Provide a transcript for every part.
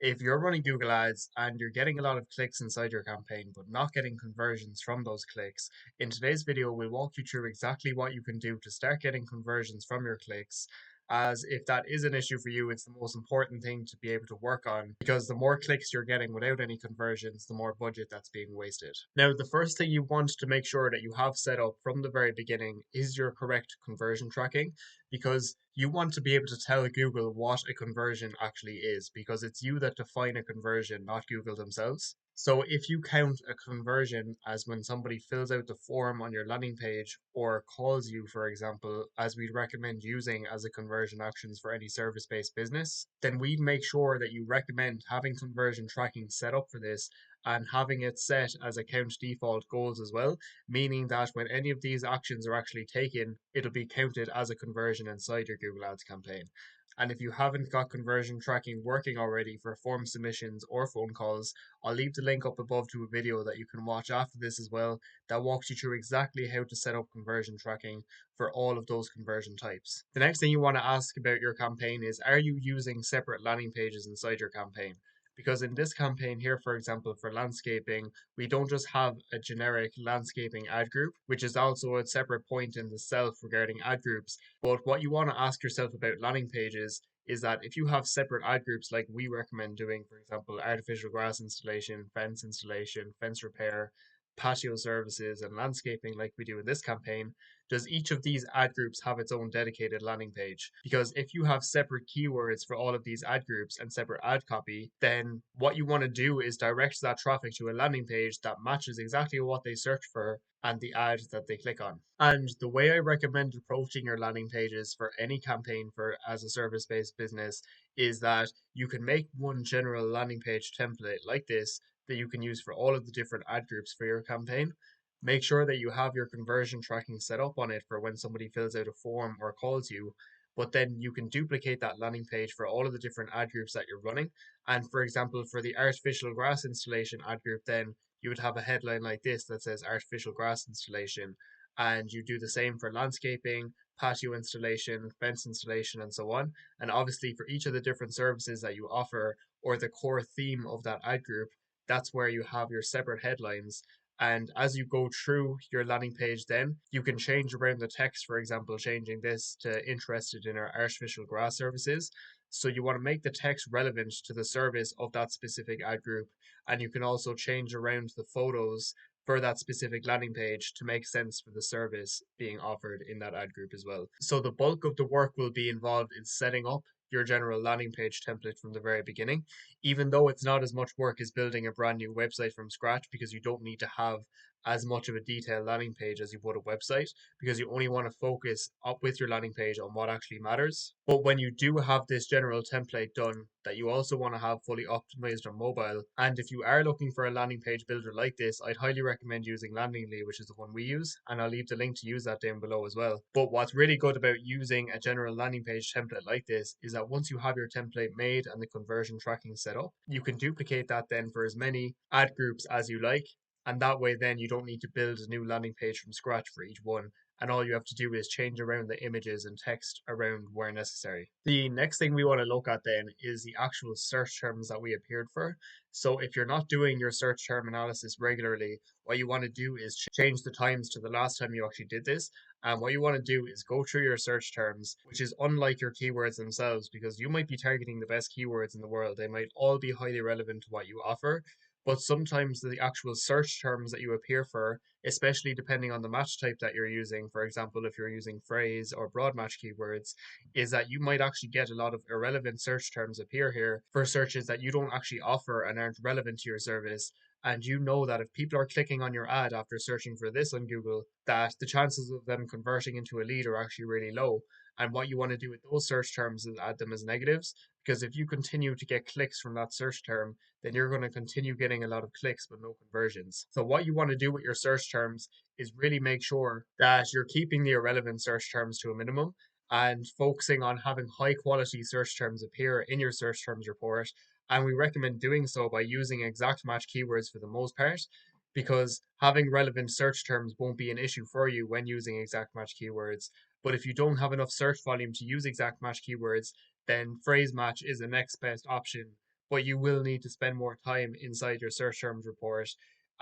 If you're running Google Ads and you're getting a lot of clicks inside your campaign, but not getting conversions from those clicks, in today's video, we'll walk you through exactly what you can do to start getting conversions from your clicks. As if that is an issue for you, it's the most important thing to be able to work on because the more clicks you're getting without any conversions, the more budget that's being wasted. Now, the first thing you want to make sure that you have set up from the very beginning is your correct conversion tracking because you want to be able to tell Google what a conversion actually is because it's you that define a conversion, not Google themselves. So if you count a conversion as when somebody fills out the form on your landing page or calls you, for example, as we recommend using as a conversion actions for any service-based business, then we make sure that you recommend having conversion tracking set up for this and having it set as account default goals as well, meaning that when any of these actions are actually taken, it'll be counted as a conversion inside your Google Ads campaign. And if you haven't got conversion tracking working already for form submissions or phone calls, I'll leave the link up above to a video that you can watch after this as well that walks you through exactly how to set up conversion tracking for all of those conversion types. The next thing you want to ask about your campaign is, are you using separate landing pages inside your campaign? Because in this campaign here, for example, for landscaping, we don't just have a generic landscaping ad group, which is also a separate point in itself regarding ad groups. But what you want to ask yourself about landing pages is that if you have separate ad groups like we recommend doing, for example, artificial grass installation, fence repair, patio services, and landscaping like we do in this campaign, does each of these ad groups have its own dedicated landing page? Because if you have separate keywords for all of these ad groups and separate ad copy, then what you want to do is direct that traffic to a landing page that matches exactly what they search for and the ad that they click on. And the way I recommend approaching your landing pages for any campaign for as a service-based business is that you can make one general landing page template like this that you can use for all of the different ad groups for your campaign. Make sure that you have your conversion tracking set up on it for when somebody fills out a form or calls you, but then you can duplicate that landing page for all of the different ad groups that you're running. And for example, for the artificial grass installation ad group, then you would have a headline like this that says artificial grass installation. And you do the same for landscaping, patio installation, fence installation, and so on. And obviously, for each of the different services that you offer or the core theme of that ad group, that's where you have your separate headlines. And as you go through your landing page, then you can change around the text, for example, changing this to interested in our artificial grass services. So you want to make the text relevant to the service of that specific ad group. And you can also change around the photos for that specific landing page to make sense for the service being offered in that ad group as well. So the bulk of the work will be involved in setting up your general landing page template from the very beginning, even though it's not as much work as building a brand new website from scratch because you don't need to have as much of a detailed landing page as you would a website because you only want to focus up with your landing page on what actually matters. But when you do have this general template done that you also want to have fully optimized on mobile, and if you are looking for a landing page builder like this, I'd highly recommend using Landingly, which is the one we use, and I'll leave the link to use that down below as well. But what's really good about using a general landing page template like this is that once you have your template made and the conversion tracking set up, you can duplicate that then for as many ad groups as you like, and that way then you don't need to build a new landing page from scratch for each one, and all you have to do is change around the images and text around where necessary. The next thing we want to look at then is the actual search terms that we appeared for. So if you're not doing your search term analysis regularly, what you want to do is change the times to the last time you actually did this. And what you want to do is go through your search terms, which is unlike your keywords themselves, because you might be targeting the best keywords in the world. They might all be highly relevant to what you offer, but sometimes the actual search terms that you appear for, especially depending on the match type that you're using, for example, if you're using phrase or broad match keywords, is that you might actually get a lot of irrelevant search terms appear here for searches that you don't actually offer and aren't relevant to your service. And you know that if people are clicking on your ad after searching for this on Google, that the chances of them converting into a lead are actually really low. And what you want to do with those search terms is add them as negatives, because if you continue to get clicks from that search term, then you're going to continue getting a lot of clicks but no conversions. So what you want to do with your search terms is really make sure that you're keeping the irrelevant search terms to a minimum and focusing on having high quality search terms appear in your search terms report. And we recommend doing so by using exact match keywords for the most part, because having relevant search terms won't be an issue for you when using exact match keywords. But if you don't have enough search volume to use exact match keywords, then phrase match is the next best option but you will need to spend more time inside your search terms report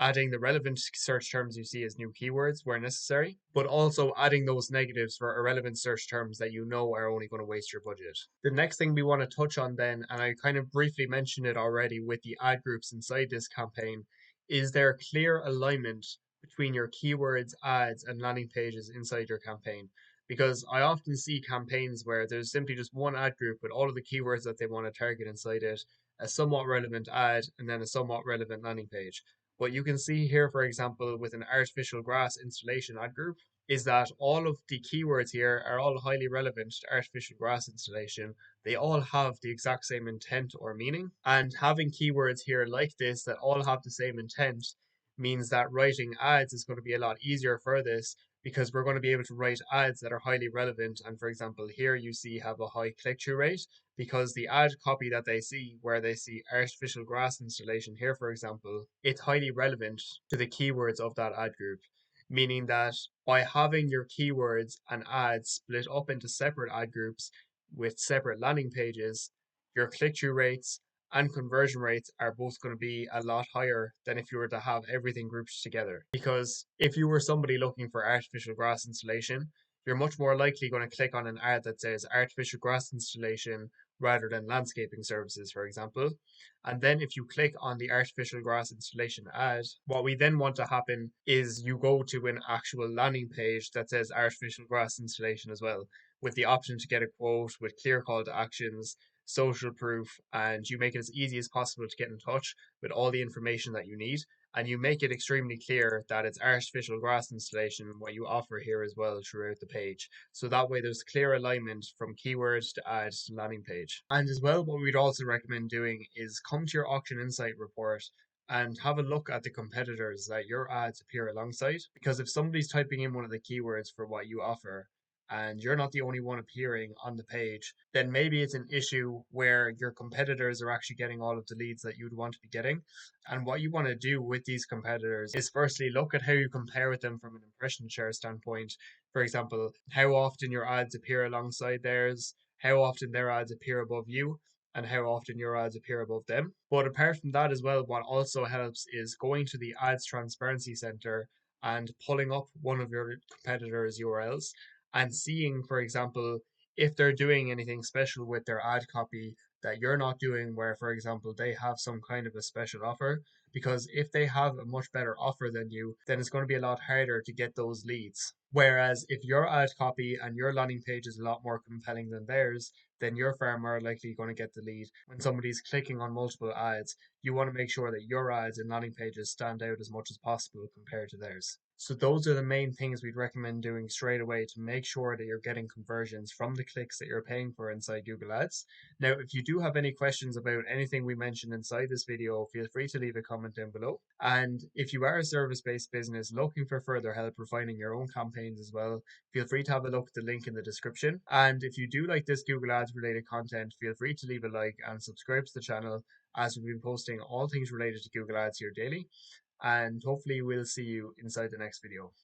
adding the relevant search terms you see as new keywords where necessary, but also adding those negatives for irrelevant search terms that you know are only going to waste your budget. The next thing we want to touch on then, and I kind of briefly mentioned it already with the ad groups inside this campaign, is there clear alignment between your keywords, ads, and landing pages inside your campaign? Because I often see campaigns where there's simply just one ad group with all of the keywords that they want to target inside it, a somewhat relevant ad, and then a somewhat relevant landing page. What you can see here, for example, with an artificial grass installation ad group, is that all of the keywords here are all highly relevant to artificial grass installation. They all have the exact same intent or meaning. And having keywords here like this that all have the same intent means that writing ads is going to be a lot easier for this because we're going to be able to write ads that are highly relevant. And for example, here you see have a high click-through rate because the ad copy that they see, where they see artificial grass installation here, for example, it's highly relevant to the keywords of that ad group, meaning that by having your keywords and ads split up into separate ad groups with separate landing pages, your click-through rates and conversion rates are both going to be a lot higher than if you were to have everything grouped together. Because if you were somebody looking for artificial grass installation, you're much more likely going to click on an ad that says artificial grass installation rather than landscaping services, for example. And then if you click on the artificial grass installation ad, what we then want to happen is you go to an actual landing page that says artificial grass installation as well, with the option to get a quote with clear call to actions, social proof, and you make it as easy as possible to get in touch with all the information that you need. And you make it extremely clear that it's artificial grass installation, what you offer here as well throughout the page. So that way there's clear alignment from keywords to ads to landing page. And as well, what we'd also recommend doing is come to your auction insight report and have a look at the competitors that your ads appear alongside. Because if somebody's typing in one of the keywords for what you offer, and you're not the only one appearing on the page, then maybe it's an issue where your competitors are actually getting all of the leads that you'd want to be getting. And what you want to do with these competitors is firstly look at how you compare with them from an impression share standpoint. For example, how often your ads appear alongside theirs, how often their ads appear above you, and how often your ads appear above them. But apart from that as well, what also helps is going to the Ads Transparency Center and pulling up one of your competitors' URLs and seeing, for example, if they're doing anything special with their ad copy that you're not doing, where, for example, they have some kind of a special offer. Because if they have a much better offer than you, then it's going to be a lot harder to get those leads. Whereas if your ad copy and your landing page is a lot more compelling than theirs, then you're far more likely going to get the lead. When somebody's clicking on multiple ads, you want to make sure that your ads and landing pages stand out as much as possible compared to theirs. So those are the main things we'd recommend doing straight away to make sure that you're getting conversions from the clicks that you're paying for inside Google Ads. Now, if you do have any questions about anything we mentioned inside this video, feel free to leave a comment down below. And if you are a service-based business looking for further help refining your own campaigns as well, feel free to have a look at the link in the description. And if you do like this Google Ads related content, feel free to leave a like and subscribe to the channel as we've been posting all things related to Google Ads here daily. And hopefully we'll see you inside the next video.